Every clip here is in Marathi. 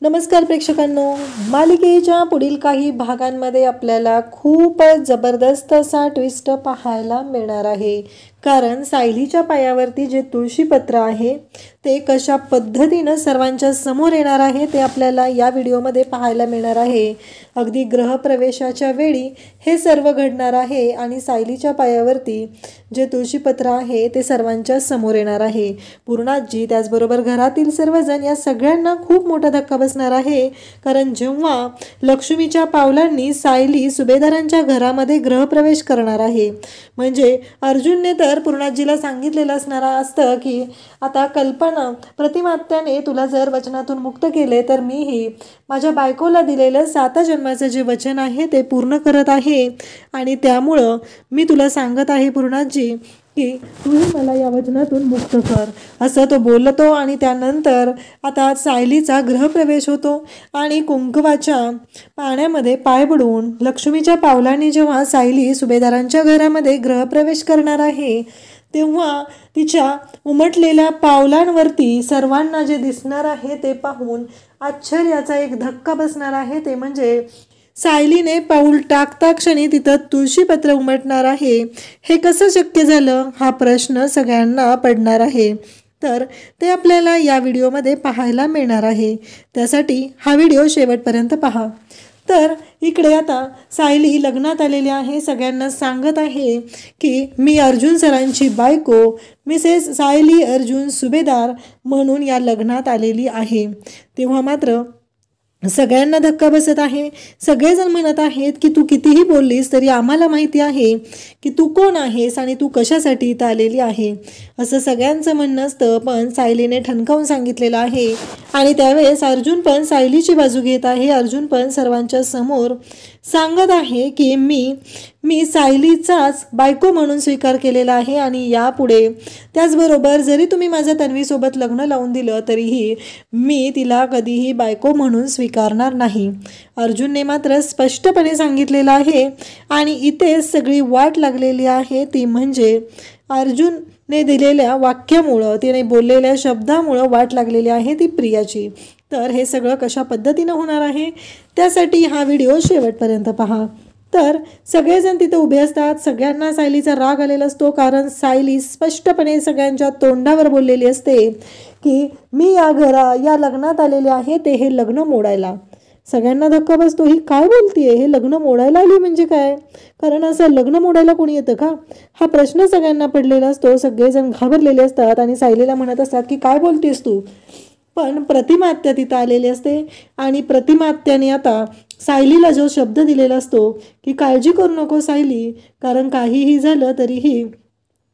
नमस्कार प्रेक्षकांनो, मालिकेच्या पुढील काही भागांमध्ये आपल्याला खूपच जबरदस्त असा ट्विस्ट पाहायला मिळणार आहे। कारण सायलीच्या पायावरती जे तुळशीपत्र आहे ते कशा पद्धतीने सर्वांच्या समोर येणार आहे ते आपल्याला या व्हिडिओमध्ये पाहायला मिळणार आहे। अगदी गृहप्रवेशाच्या वेळी हे सर्व घडणार आहे आणि सायलीच्या पायावरती जे तुळशीपत्र आहे ते सर्वांच्या समोर येणार आहे। पूर्णाजी त्याचबरोबर घरातील सर्वजण या सगळ्यांना खूप मोठा धक्का बसणार आहे। कारण जेव्हा लक्ष्मीच्या पावलांनी सायली सुभेदारांच्या घरामध्ये गृहप्रवेश करणार आहे, म्हणजे अर्जुनने तर पूर्णाजीला सांगितलेलं असणार असतं की आता कल्पना प्रतिमात्याने तुला जर वचनातून मुक्त केले तर मीही माझ्या बायकोला दिलेलं 7 जन्माचं जे वचन आहे ते पूर्ण करत आहे आणि त्यामुळं मी तुला सांगत आहे पूर्णाजी की तूही मला या वचनातून मुक्त कर, असं तो बोलतो। आणि त्यानंतर आता सायलीचा गृहप्रवेश होतो आणि कुंकवाच्या पाण्यामध्ये पाय बुडवून लक्ष्मीच्या पावलांनी जेव्हा सायली सुभेदारांच्या घरामध्ये गृहप्रवेश करणार आहे तेव्हा तिच्या उमटलेल्या पावलांवरती सर्वांना जे दिसणार आहे ते पाहून आश्चर्याचा एक धक्का बसणार आहे। ते म्हणजे सायलीने पाऊल टाकता क्षणी तिथं तुळशीपत्र उमटणार आहे। हे कसं शक्य झालं हा प्रश्न सगळ्यांना पडणार आहे। तर ते आपल्याला या व्हिडिओमध्ये पाहायला मिळणार आहे, त्यासाठी हा व्हिडिओ शेवटपर्यंत पहा। तर इकडे आता सायली लग्नात आलेली आहे, सगळ्यांना सांगत आहे की मी अर्जुन सरांची बायको मिसेस सायली अर्जुन सुभेदार म्हणून या लग्नात आलेली आहे। तेव्हा मात्र सगळ्यांना धक्का बसत आहे। सगळेजण म्हणत आहेत की तू कितीही बोललीस तरी आम्हाला माहिती आहे की तू कोण आहेस आणि तू कशासाठी इथं आलेली आहे, असं सगळ्यांचं म्हणणं असतं। पण सायलीने ठणकावून सांगितलेलं आहे आणि त्यावेळेस अर्जुन पण सायलीची बाजू घेत आहे। अर्जुन पण सर्वांच्या समोर सांगत आहे की मी सायलीचाच बायको म्हणून स्वीकार केलेला आहे आणि यापुढे त्याचबरोबर जरी तुम्ही माझ्या तन्वीसोबत लग्न लावून दिलं तरीही मी तिला कधीही बायको म्हणून स्वीकारणार नाही, अर्जुनने मात्र स्पष्टपणे सांगितलेलं आहे। आणि इथे सगळी वाट लागलेली आहे ती म्हणजे अर्जुनने दिलेल्या वाक्यामुळं, तिने बोललेल्या शब्दामुळं वाट लागलेली आहे ती प्रियाची। तर हे सगळं कशा पद्धतीनं होणार आहे त्यासाठी हा व्हिडिओ शेवटपर्यंत पहा। तर सगळेजण तिथे उभे असतात, सगळ्यांना सायलीचा राग आलेला असतो कारण सायली स्पष्टपणे सगळ्यांच्या तोंडावर बोललेली असते की मी या लग्नात आलेले आहे ते हे लग्न मोडायला। सगळ्यांना धक्का बसतो, ही काय बोलतीये, हे लग्न मोडायला आली म्हणजे काय? कारण असं लग्न मोडायला कोणी येतं का, हा प्रश्न सगळ्यांना पडलेला असतो। सगळेजण घाबरलेले असतात आणि सायलीला म्हणत असतात की काय बोलतेस तू। पण प्रतिमात्या तिथं आलेली असते आणि प्रतिमात्याने आता सायलीला जो शब्द दिलेला असतो की काळजी करू नको सायली, कारण काहीही झालं तरीही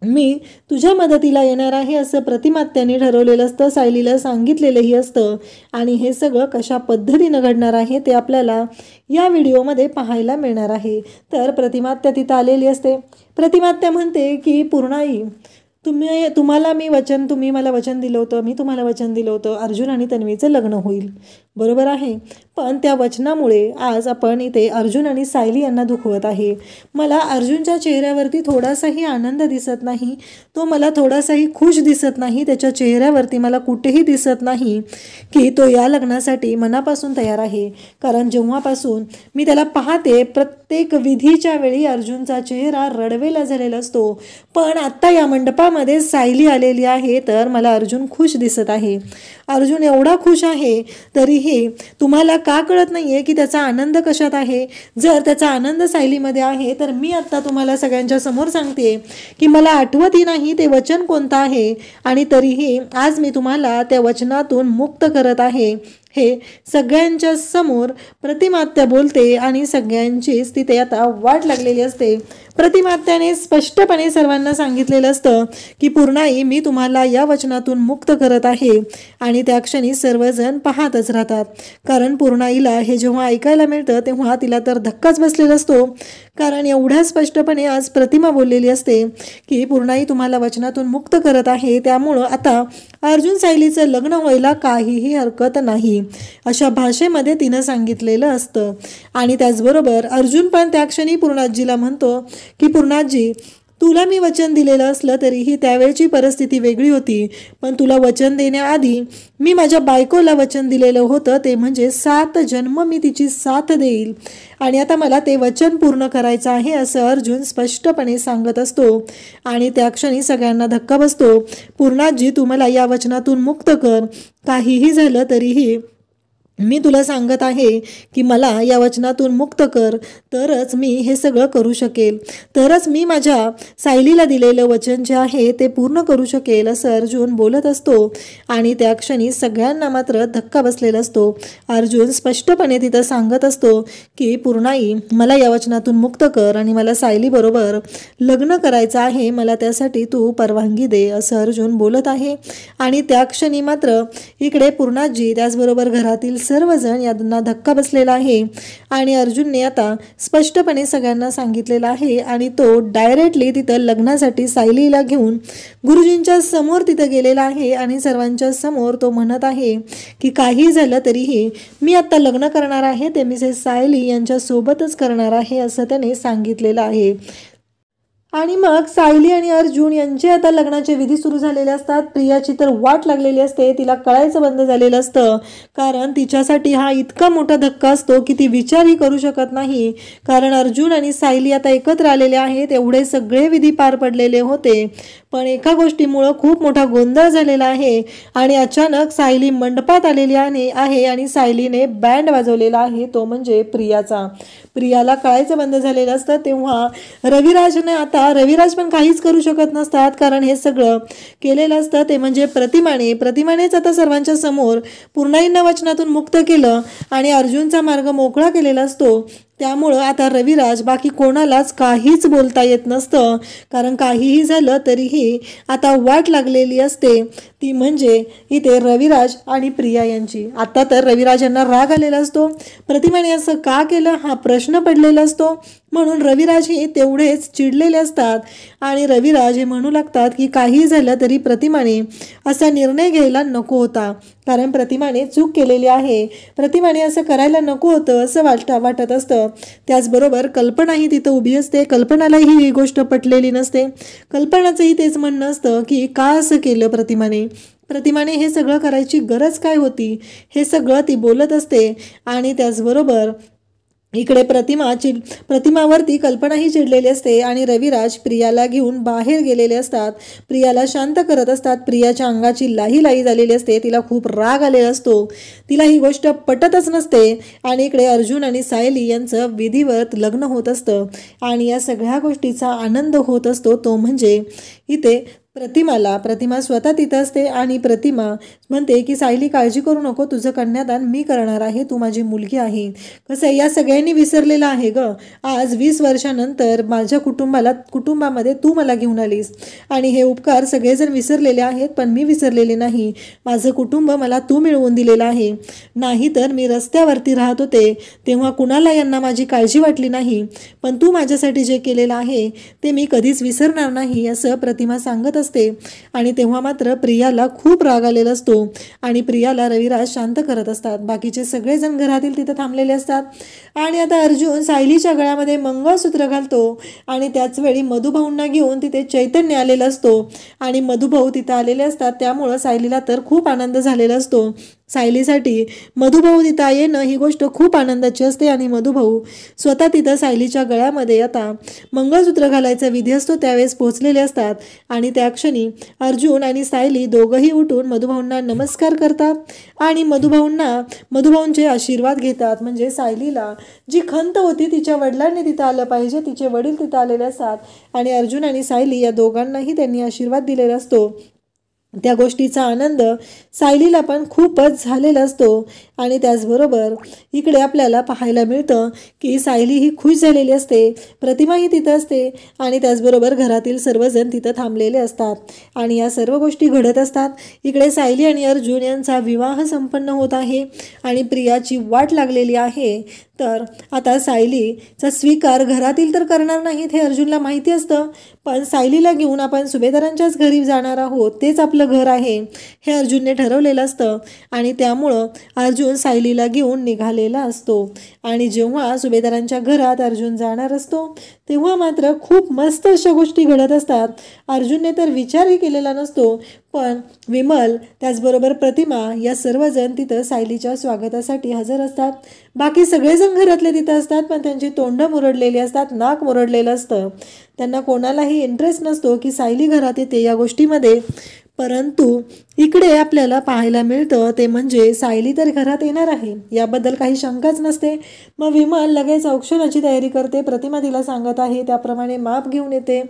मी तुझ्या मदतीला येणार आहे, असं प्रतिमात्याने ठरवलेलं असतं, सायलीला सांगितलेलंही असतं। आणि हे सगळं कशा पद्धतीनं घडणार आहे ते आपल्याला या व्हिडिओमध्ये पाहायला मिळणार आहे। तर प्रतिमात्या तिथं आलेली असते। प्रतिमात्या म्हणते की पूर्णाई तुम्ही मला वचन दिलं होतं, मी तुम्हाला वचन दिलं होतं अर्जुन आणि तन्वीचं लग्न होईल, बरोबर आहे। पण त्या वचनामुळे आज आपण इथे अर्जुन आणि सायली यांना दुखवत आहे। मला अर्जुनच्या चेहऱ्यावरती थोडासाही आनंद दिसत नाही, तो मला थोडासाही खुश दिसत नाही, त्याच्या चेहऱ्यावरती मला कुठेही दिसत नाही की तो या लग्नासाठी मनापासून तयार आहे। कारण जेव्हापासून मी त्याला पाहते प्रत्येक विधीच्या वेळी अर्जुनचा चेहरा रडवेला झालेला असतो, पण आत्ता या मंडपामध्ये सायली आलेली आहे तर मला अर्जुन खुश दिसत आहे। अर्जुन एवढा खुश आहे तरीही तुम्हाला का कळत नाहीये की त्याचा आनंद कशात आहे? जर त्याचा आनंद सायलीमध्ये आहे तर मी आता तुम्हाला सगळ्यांच्या समोर सांगते की मला आठवतही नाही ते वचन कोणतं आहे आणि तरीही आज मी तुम्हाला त्या वचनातून मुक्त करत आहे, हे सगळ्यांच्या समोर प्रतिमात्या बोलते आणि सगळ्यांचीच तिथे आता वाट लागलेली असते। प्रतिमात्याने स्पष्टपणे सर्वांना सांगितलेलं असतं की पूर्णाई मी तुम्हाला या वचनातून मुक्त करत आहे आणि त्या क्षणी सर्वजण पाहतच राहतात। कारण पूर्णाईला हे जेव्हा ऐकायला मिळतं तेव्हा तिला तर धक्काच बसलेला असतो, कारण एवढ्या स्पष्टपणे आज प्रतिमा बोललेली असते की पूर्णाई तुम्हाला वचनातून मुक्त करत आहे, त्यामुळं आता अर्जुन सायलीचं लग्न व्हायला काहीही हरकत नाही, अशा भाषेमध्ये तिनं सांगितलेलं असतं। आणि त्याचबरोबर अर्जुन पण त्या क्षणी पूर्णाजीला म्हणतो की पूर्णाजी तुला मी वचन दिलेलं असलं तरीही त्यावेळची परिस्थिती वेगळी होती, पण तुला वचन देण्याआधी मी माझ्या बायकोला वचन दिलेलं होतं, ते म्हणजे 7 जन्म मी तिची साथ देईल आणि आता मला ते वचन पूर्ण करायचं आहे असं अर्जुन स्पष्टपणे सांगत असतो. आणि त्या क्षणी सगळ्यांना धक्का बसतो. पूर्णाजी, तू मला या वचनातून मुक्त कर. काहीही झालं तरीही मी तुला सांगत आहे की मला या वचनातून मुक्त कर, तरच मी हे सगळं करू शकेल, तरच मी माझ्या सायलीला दिलेलं वचन जे आहे ते पूर्ण करू शकेल असं अर्जुन बोलत असतो. आणि त्या क्षणी सगळ्यांना मात्र धक्का बसलेला असतो. अर्जुन स्पष्टपणे तिथं सांगत असतो की पूर्णाई, मला या वचनातून मुक्त कर आणि मला सायलीबरोबर लग्न करायचं आहे, मला त्यासाठी तू परवानगी दे असं अर्जुन बोलत आहे. आणि त्या क्षणी मात्र इकडे पूर्णाजी त्याचबरोबर घरातील सर्वजण यांना धक्का बसलेला आहे. आणि अर्जुनने आता स्पष्टपणे सगळ्यांना सांगितलेलं आहे आणि तो डायरेक्टली तिथं लग्नासाठी सायलीला घेऊन गुरुजींच्या समोर तिथं गेलेला आहे. आणि सर्वांच्या समोर तो म्हणत आहे की काही झालं तरीही मी आता लग्न करणार आहे, ते मिसेस सायली यांच्या सोबतच करणार आहे असं त्याने सांगितलेलं आहे. आणि मग सायली आणि अर्जुन यांचे आता लग्नाचे विधी सुरू झालेले असतात. प्रियाची तर वाट लागलेली असते, तिला कळायचं बंद झालेलं असतं, कारण तिच्यासाठी हा इतका मोठा धक्का असतो की ती विचारही करू शकत नाही. कारण अर्जुन आणि सायली आता एकत्र आलेले आहेत, एवढे सगळे विधी पार पडलेले होते, पण एका गोष्टीमुळं खूप मोठा गोंधळ झालेला आहे. आणि अचानक सायली मंडपात आलेली आहे आणि सायलीने बँड वाजवलेला आहे, तो म्हणजे प्रियाचा. प्रियाला कळायचं बंद झालेलं असतं. तेव्हा रविराज पण काहीच करू शकत नसतात, कारण हे सगळं केलेलं असतं ते म्हणजे प्रतिमानेच आता सर्वांच्या समोर पूर्णाईंना वचनातून मुक्त केलं आणि अर्जुनचा मार्ग मोकळा केलेला असतो. त्यामुळं आता रविराज बाकी कोणालाच काहीच बोलता येत नसतं, कारण काहीही झालं तरीही आता वाट लागलेली असते, ती म्हणजे इथे रविराज आणि प्रिया यांची. आता तर रविराज यांना राग आलेला असतो. प्रतिमाने असं का केलं हा प्रश्न पडलेला असतो, म्हणून रविराजही तेवढेच चिडलेले असतात. आणि रविराज हे म्हणू लागतात की काही झालं तरी प्रतिमाने असा निर्णय घ्यायला नको होता, कारण प्रतिमाने चूक केलेली आहे, प्रतिमाने असं करायला नको होतं असं वाटत असतं. त्याचबरोबर कल्पनाही तिथं उभी असते. कल्पनालाही ही गोष्ट पटलेली नसते. कल्पनाचंही तेच म्हणणं असतं की का असं केलं प्रतिमाने हे सगळं करायची गरज काय होती, हे सगळं ती बोलत असते. आणि त्याचबरोबर इकडे प्रतिमावरती कल्पनाही चिडलेली असते. आणि रविराज प्रियाला घेऊन बाहेर गेलेले असतात, प्रियाला शांत करत असतात. प्रियाच्या अंगाची लाही झालेली असते, तिला खूप राग आलेला असतो, तिला ही गोष्ट पटतच नसते. आणि इकडे अर्जुन आणि सायली यांचं विधिवत लग्न होत असतं आणि या सगळ्या गोष्टीचा आनंद होत असतो, तो म्हणजे इथे प्रतिमा स्वतः तिथं असते. आणि प्रतिमा म्हणते की सायली, काळजी करू नको, तुझं कन्यादान मी करणार आहे, तू माझी मुलगी आहे. कसं या सगळ्यांनी विसरलेलं आहे ग, आज 20 वर्षानंतर माझ्या कुटुंबामध्ये तू मला घेऊन आलीस आणि हे उपकार सगळेजण विसरलेले आहेत, पण मी विसरलेले नाही. माझं कुटुंब मला तू मिळवून दिलेलं आहे, नाही तर मी रस्त्यावरती राहत होते तेव्हा कुणाला यांना माझी काळजी वाटली नाही, पण तू माझ्यासाठी जे केलेलं आहे ते मी कधीच विसरणार नाही असं प्रतिमा सांगत असते. आणि तेव्हा मात्र प्रियाला खूप राग आलेला असतो आणि प्रियाला रविराज शांत करत असतात. बाकीचे सगळेजण घरातील तिथं थांबलेले असतात. आणि आता अर्जुन सायलीच्या गळ्यामध्ये मंगळसूत्र घालतो आणि त्याच वेळी मधुभाऊंना घेऊन तिथे चैतन्य आलेला असतो आणि मधुभाऊ तिथं आलेले असतात. त्यामुळं सायलीला तर खूप आनंद झालेला असतो. सायलीसाठी मधुभाऊ तिथं येणं ही गोष्ट खूप आनंदाची असते. आणि मधुभाऊ स्वतः तिथं सायलीच्या गळ्यामध्ये आता मंगळसूत्र घालायचा विधी असतो त्यावेळेस पोहोचलेले असतात. आणि त्या क्षणी अर्जुन आणि सायली दोघंही उठून मधुभाऊंना नमस्कार करतात आणि मधुभाऊंचे आशीर्वाद घेतात. म्हणजे सायलीला जी खंत होती तिच्या वडिलांनी तिथं आलं पाहिजे, तिचे वडील तिथं आलेले असतात आणि अर्जुन आणि सायली या दोघांनाही त्यांनी आशीर्वाद दिलेला असतो. त्या गोष्टीचा आनंद सायलीला पण खूपच झालेला असतो. आणि त्याचबरोबर इकडे आपल्याला पाहायला मिळतं की सायली ही खुश झालेली असते, प्रतिमाही तिथं असते आणि त्याचबरोबर घरातील सर्वजण तिथं थांबलेले असतात आणि या सर्व गोष्टी घडत असतात. इकडे सायली आणि अर्जुन यांचा विवाह संपन्न होत आहे आणि प्रियाची वाट लागलेली आहे तर आता सायलीचा स्वीकार घरातील तर करणार नाहीत हे अर्जुनला माहिती असतं, पण सायलीला घेऊन आपण सुभेदारांच्याच घरी जाणार आहोत, तेच आपलं घर आहे हे अर्जुनने ठरवलेलं असतं. आणि त्यामुळं अर्जुन सायलीला घेऊन निघालेला असतो. आणि जेव्हा सुभेदारांच्या घरात अर्जुन जाणार असतो तेव्हा मात्र खूप मस्त अशा गोष्टी घडत असतात. अर्जुनने तर विचारही केलेला नसतो, पण विमल त्याचबरोबर प्रतिमा या सर्वजण तिथं सायलीच्या स्वागतासाठी हजर असतात. बाकी सगळेजण घरातले तिथं असतात, पण त्यांची तोंडं मुरडलेली असतात, नाक मुरडलेलं असतं. त्यांना कोणालाही इंटरेस्ट नसतो की सायली घरात येते या गोष्टीमध्ये. परंतु इकडे आपल्याला पाहायला मिळतं ते म्हणजे सायली तर घरात येणार आहे याबद्दल काही शंकाच नसते. मग विमल लगेच औक्षणाची तयारी करते. प्रतिमा तिला सांगत आहे त्याप्रमाणे माप घेऊन येते.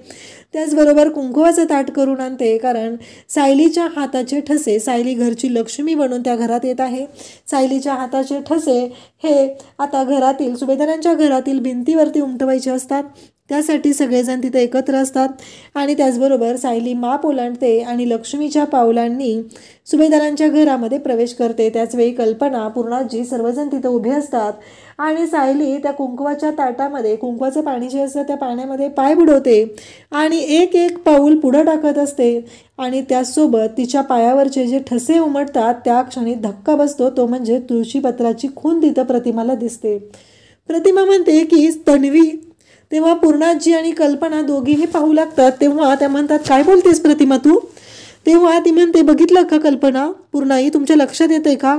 त्याचबरोबर कुंकवाचं ताट करून आणते, कारण सायलीच्या हाताचे ठसे, सायली घरची लक्ष्मी बनून त्या घरात येत आहे. सायलीच्या हाताचे ठसे हे आता घरातील सुभेदारांच्या घरातील भिंतीवरती उमटवायचे असतात. त्यासाठी सगळेजण तिथे एकत्र असतात. आणि त्याचबरोबर सायली माप ओलांडते आणि लक्ष्मीच्या पावलांनी सुभेदारांच्या घरामध्ये प्रवेश करते. त्याचवेळी कल्पना, पूर्णाजी सर्वजण तिथे उभे असतात. आणि सायली त्या कुंकवाच्या ताटामध्ये कुंकवाचं पाणी जे असतं त्या पाण्यामध्ये पाय बुडवते आणि एक एक पाऊल पुढं टाकत असते. आणि त्यासोबत तिच्या पायावरचे जे ठसे उमटतात त्या क्षणी धक्का बसतो, तो म्हणजे तुळशीपत्राची खून तिथं प्रतिमाला दिसते. प्रतिमा म्हणते की तन्वी. तेव्हा पूर्णाजी आणि कल्पना दोघीही पाहू लागतात. तेव्हा त्या म्हणतात काय बोलतेस प्रतिमा तू? तेव्हा ती म्हणते बघितलं का कल्पना, पूर्णाई तुमच्या लक्षात येते का?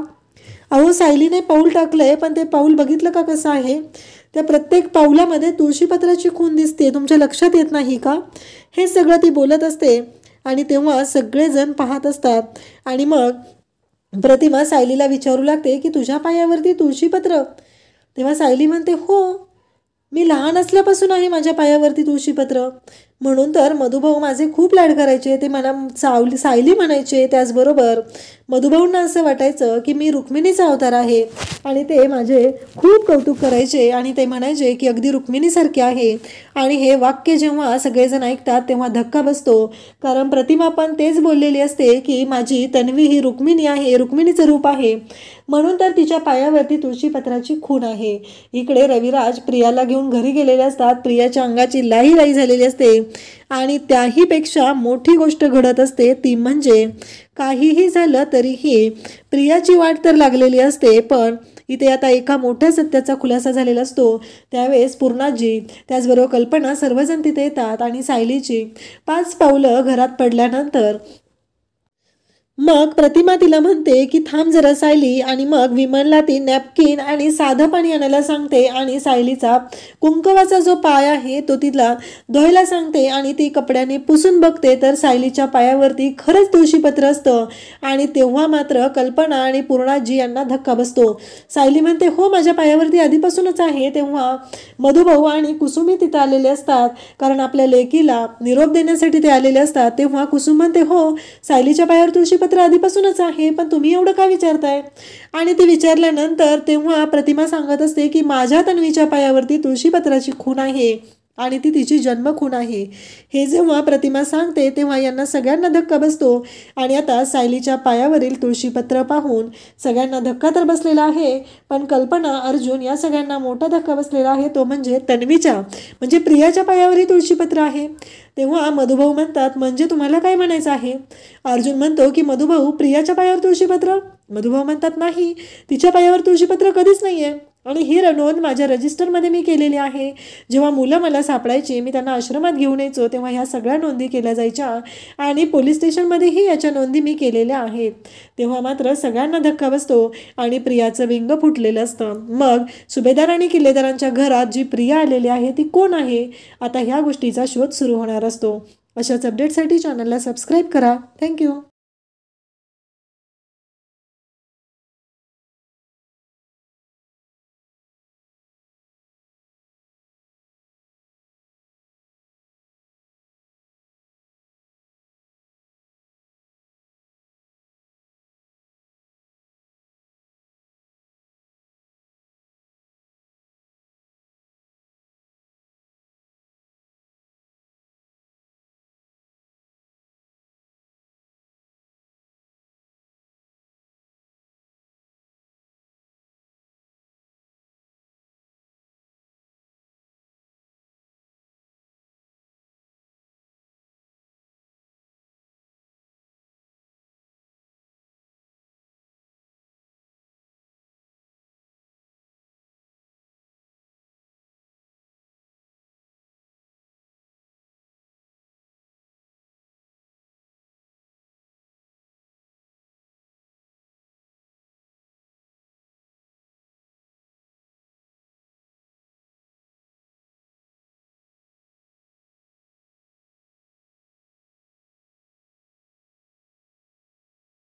अहो सायलीने पाऊल टाकलंय, पण ते पाऊल बघितलं का कसं आहे? त्या प्रत्येक पाऊलामध्ये तुळशीपत्राची खून दिसते, तुमच्या लक्षात येत नाही का? हे सगळं ती बोलत असते. आणि तेव्हा सगळेजण पाहत असतात. आणि मग प्रतिमा सायलीला विचारू लागते की तुझ्या पायावरती तुळशीपत्र? तेव्हा सायली म्हणते हो, मी लहान असल्यापासून आहे माझ्या पायावरती तुळशीपत्र. म्हणून तर मधुभाऊ माझे खूप लाड करायचे, ते मला सायली म्हणायचे. त्याचबरोबर मधुभाऊंना असं वाटायचं की मी रुक्मिणीचा अवतार आहे आणि ते माझे खूप कौतुक करायचे आणि ते म्हणायचे की अगदी रुक्मिणीसारखे आहे. आणि हे वाक्य जेव्हा सगळेजण ऐकतात तेव्हा धक्का बसतो, कारण प्रतिमा पण तेच बोललेली असते की माझी तन्वी ही रुक्मिणी आहे, रुक्मिणीचं रूप आहे, म्हणून तर तिच्या पायावरती तुळशीपत्राची खून आहे. इकडे रविराज प्रियाला घेऊन घरी गेलेले असतात. प्रियाच्या अंगाची लाई झालेली असते. आणि त्याहीपेक्षा मोठी गोष्ट घडत असते, ती म्हणजे काहीही झालं तरीही प्रियाची वाट तर लागलेली असते, पण इथे आता एका मोठ्या सत्याचा खुलासा झालेला असतो. त्यावेळेस पूर्णाजी त्याचबरोबर कल्पना सर्वजण तिथे येतात. आणि सायलीची 5 पावलं घरात पडल्यानंतर मग प्रतिमा तिला म्हणते की थांब जरा सायली. आणि मग विमलला ती नॅपकिन आणि साधं पाणी आणायला सांगते. आणि सायलीचा कुंकवाचा जो पाय आहे तो तिला धुवायला सांगते. आणि ती कपड्याने पुसून बघते तर सायलीच्या पायावरती खरंच तुळशीपत्र असतं. आणि तेव्हा मात्र कल्पना आणि पूर्णाजी यांना धक्का बसतो. सायली म्हणते हो, माझ्या पायावरती आधीपासूनच आहे. तेव्हा मधुभाऊ आणि कुसुमी तिथं आलेले असतात, कारण आपल्या लेकीला निरोप देण्यासाठी ते आलेले असतात. तेव्हा कुसुम म्हणते हो, सायलीच्या पायावर तुळशीपत्र आधीपासूनच आहे, पण तुम्ही एवढं का विचारताय? आणि ते विचारल्यानंतर तेव्हा प्रतिमा सांगत असते की माझ्या तन्वीच्या पायावरती तुळशीपत्राची खून आहे आणि ती तिची जन्मखून आहे. हे जेव्हा प्रतिमा सांगते तेव्हा यांना सगळ्यांना धक्का बसतो. आणि आता सायलीच्या पायावरील तुळशीपत्र पाहून सगळ्यांना धक्का तर बसलेला आहे, पण कल्पना, अर्जुन या सगळ्यांना मोठा धक्का बसलेला आहे, तो म्हणजे तन्वीच्या म्हणजे प्रियाच्या पायावरही तुळशीपत्र आहे. तेव्हा मधुभाऊ म्हणतात म्हणजे तुम्हाला काय म्हणायचं आहे? अर्जुन म्हणतो की मधुभाऊ, प्रियाच्या पायावर तुळशीपत्र? मधुभाऊ म्हणतात नाही, तिच्या पायावर तुळशीपत्र कधीच नाही आहे. आणि ही नोंद माझ्या रजिस्टरमध्ये मी केलेली आहे. जेव्हा मुलं मला सापडायची, मी त्यांना आश्रमात घेऊन यायचो, तेव्हा ह्या सगळ्या नोंदी केल्या जायच्या आणि पोलीस स्टेशनमध्येही याच्या नोंदी मी केलेल्या आहेत. तेव्हा मात्र सगळ्यांना धक्का बसतो आणि प्रियाचं विंग फुटलेलं असतं. मग सुभेदार आणि किल्लेदारांच्या घरात जी प्रिया आलेली आहे ती कोण आहे? आता ह्या गोष्टीचा शोध सुरू होणार असतो. अशाच अपडेटसाठी चॅनलला सबस्क्राईब करा. थँक्यू.